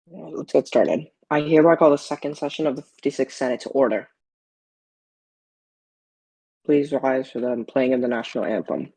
Let's get started. I hereby call the second session of the 56th Senate to order. Please rise for the playing of the national anthem.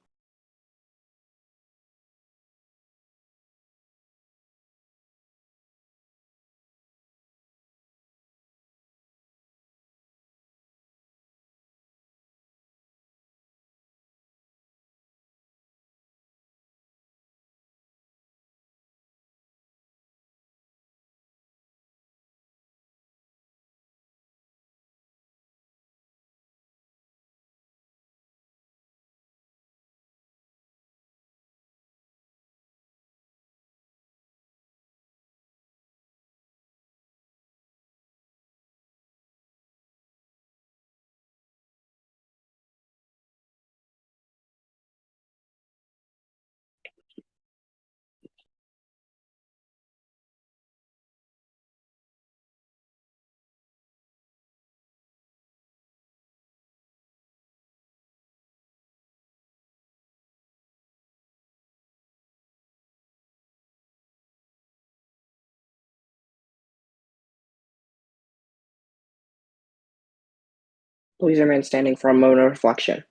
Please remain standing for a moment of reflection.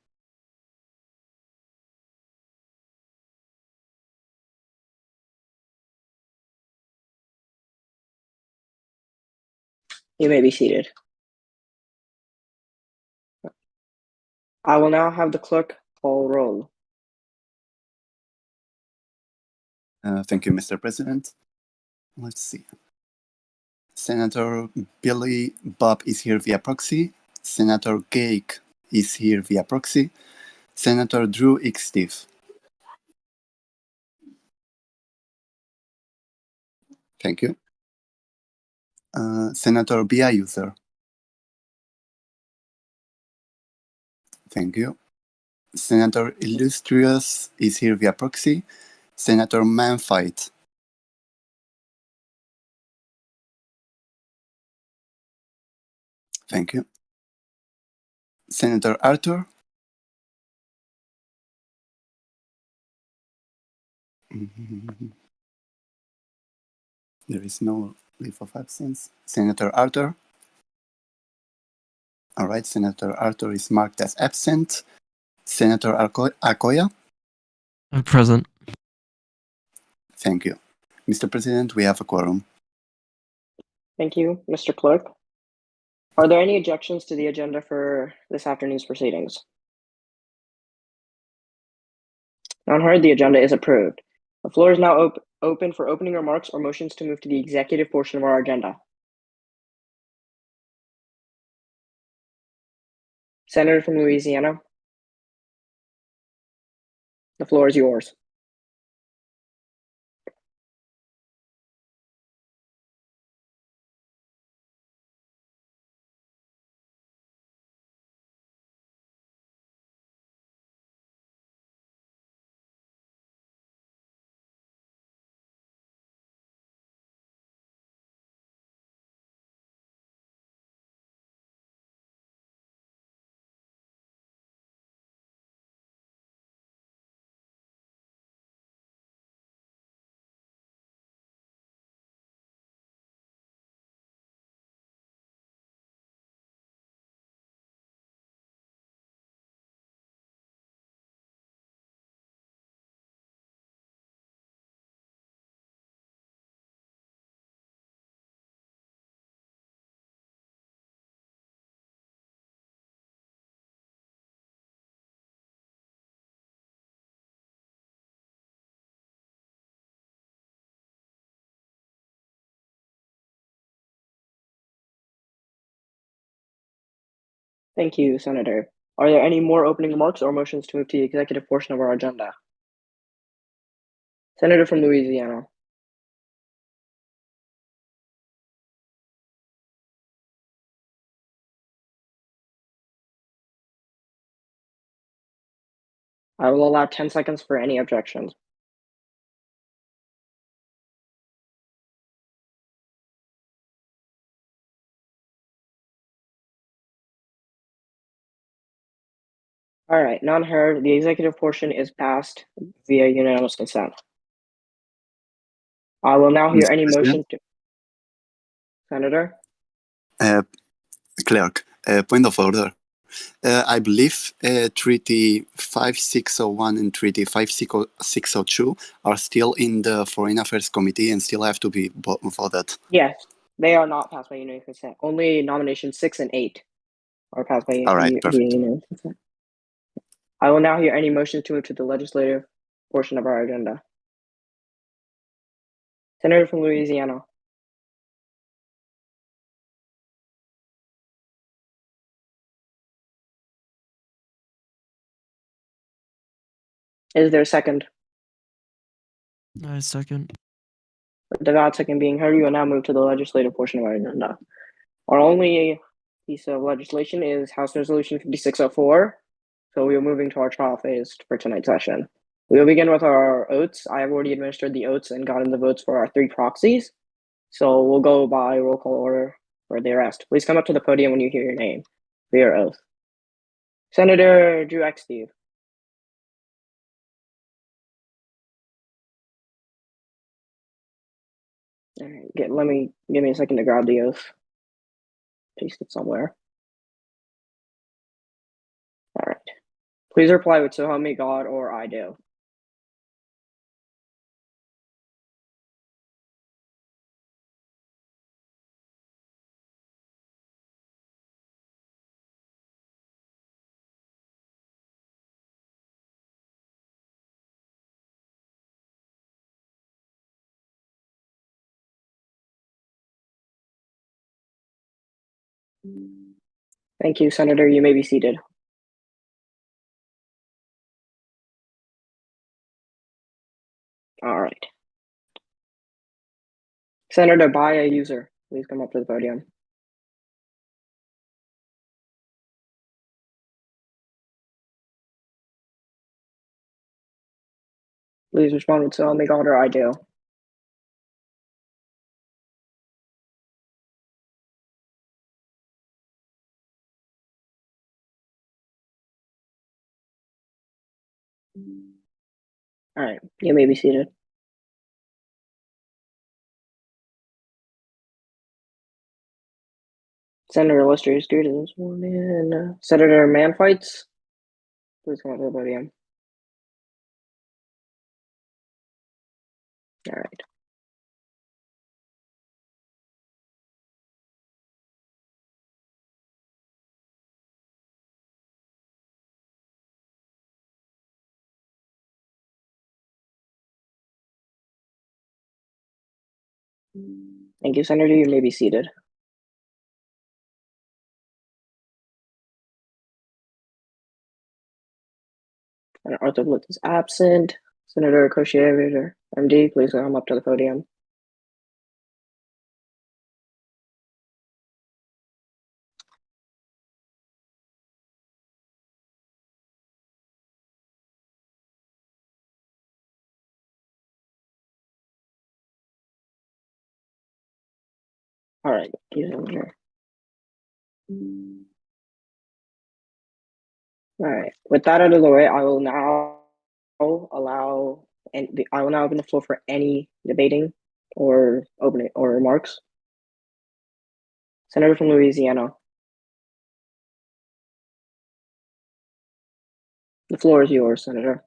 You may be seated. I will now have the clerk call roll. Thank you, Mr. President. Let's see. Senator Billy Bob is here via proxy. Senator Gake is here via proxy. Senator Drew X. Steve. Thank you. Senator BI user. Thank you. Senator Illustrious is here via proxy. Senator Manfight. Thank you. Senator Arthur. There is no leave of absence. Senator Arthur. All right, Senator Arthur is marked as absent. Senator Acoya. I'm present. Thank you. Mr. President, we have a quorum. Thank you, Mr. Clerk. Are there any objections to the agenda for this afternoon's proceedings? None heard. The agenda is approved. The floor is now open for opening remarks or motions to move to the executive portion of our agenda. Senator from Louisiana, the floor is yours. Thank you, Senator. Are there any more opening remarks or motions to move to the executive portion of our agenda? Senator from Louisiana. I will allow 10 seconds for any objections. All right, none heard. The executive portion is passed via unanimous consent. I will now hear any motion to. Senator? Clerk, point of order. I believe Treaty 5601 and Treaty 5602 are still in the Foreign Affairs Committee and still have to be voted. Yes, they are not passed by unanimous consent. Only nominations 6 and 8 are passed by All right, perfect. unanimous consent. I will now hear any motions to move to the legislative portion of our agenda. Senator from Louisiana. Is there a second? I second. The valid second being heard, we will now move to the legislative portion of our agenda. Our only piece of legislation is House Resolution 5604. So we are moving to our trial phase for tonight's session. We will begin with our oaths. I have already administered the oaths and gotten the votes for our 3 proxies. So we'll go by roll call order for the rest. Please come up to the podium when you hear your name for your oath. Senator Drew X. Steve. All right, give me a second to grab the oath. Paste it somewhere. All right. Please reply with "So help me God" or "I do." Thank you, Senator. You may be seated. All right. Senator Baya User, please come up to the podium. Please respond with "So help me God" or "I do." All right, you may be seated. Senator Lester is due to this one, and Senator Manfights, please come up to the podium. All right. Thank you, Senator. You may be seated. Senator Arthur Blitz is absent. Senator Koshievich, MD, please come up to the podium. All right, Senator. All right. With that out of the way, I will now open the floor for any debating or opening or remarks. Senator from Louisiana. The floor is yours, Senator.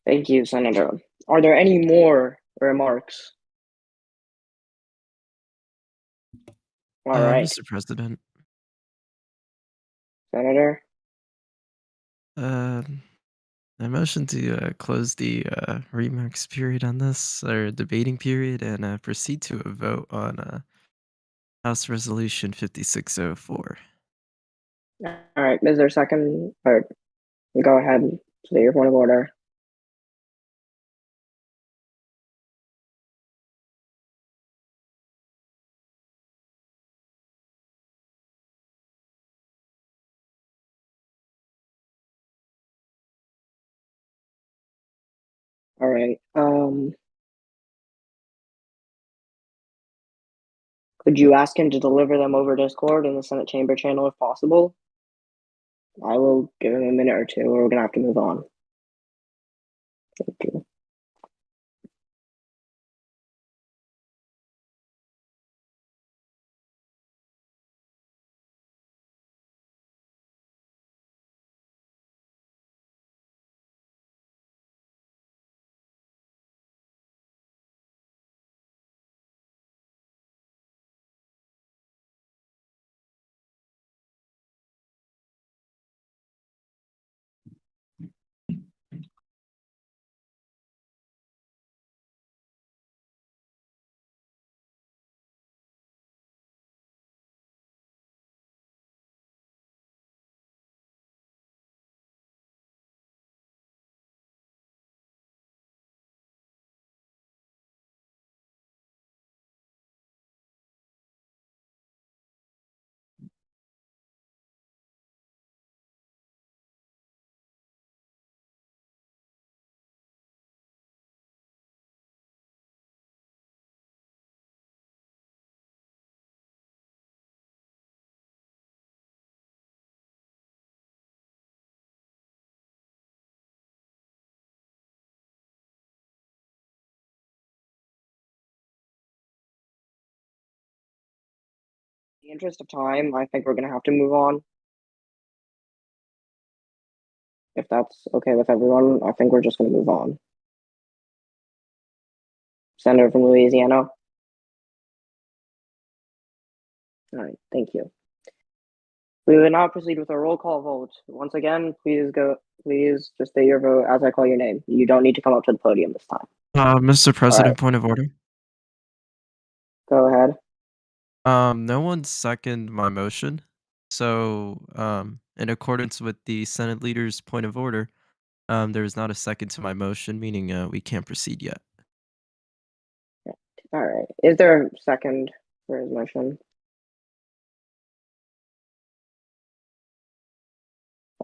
Thank you, Senator. Are there any more remarks? All right, Mr. President, Senator. I motion to close the remarks period on this, or debating period, and proceed to a vote on House Resolution 5604. All right, is there a second? Or go ahead, say your point of order. All right. Could you ask him to deliver them over Discord in the Senate chamber channel if possible? I will give him a minute or two, or we're gonna have to move on. Thank you. In the interest of time, I think we're gonna have to move on. If that's okay with everyone, I think we're just gonna move on. Senator from Louisiana. All right, thank you. We will now proceed with a roll call vote. Once again, please just state your vote as I call your name. You don't need to come up to the podium this time. Mr. President, point of order. Go ahead. No one seconded my motion. So, in accordance with the Senate leader's point of order, there is not a second to my motion, meaning we can't proceed yet. All right. Is there a second for his motion?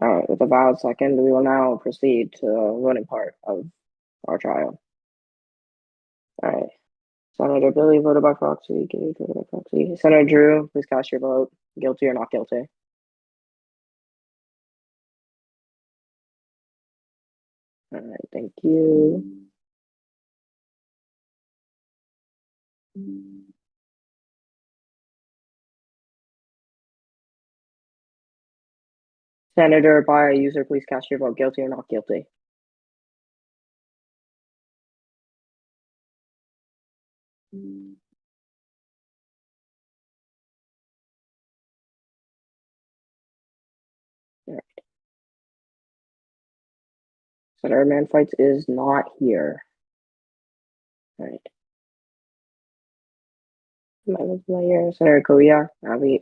All right. With a valid second, we will now proceed to the voting part of our trial. All right. Senator Billy voted by proxy. Gage voted by proxy. Senator Drew, please cast your vote. Guilty or not guilty? All right. Thank you. Senator by user, please cast your vote. Guilty or not guilty? All right. Senator Manfights is not here. All right. Senator Koya,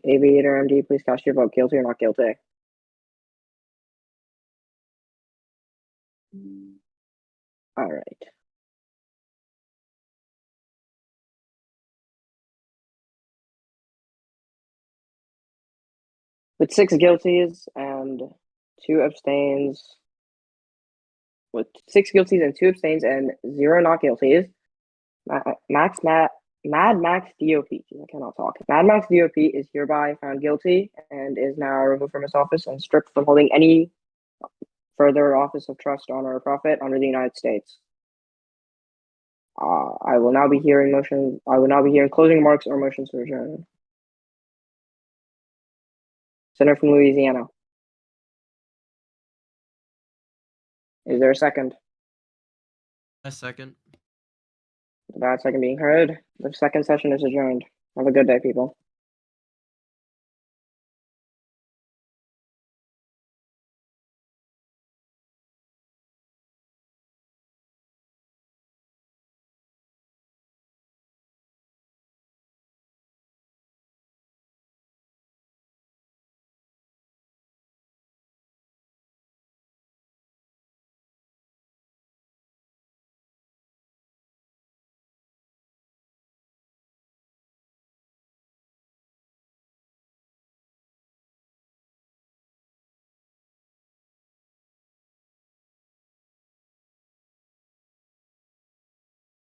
Aviator MD, please cast your vote. Guilty or not guilty? All right. With 6 guilties and 2 abstains, with 6 guilties and 2 abstains and 0 not guilties, Mad Max DOP, I cannot talk. Mad Max DOP is hereby found guilty and is now removed from his office and stripped from holding any further office of trust, honor, or profit under the United States. I will now be hearing closing remarks or motions to adjourn. Senator from Louisiana. Is there a second? I second. Without a second being heard, the second session is adjourned. Have a good day, people.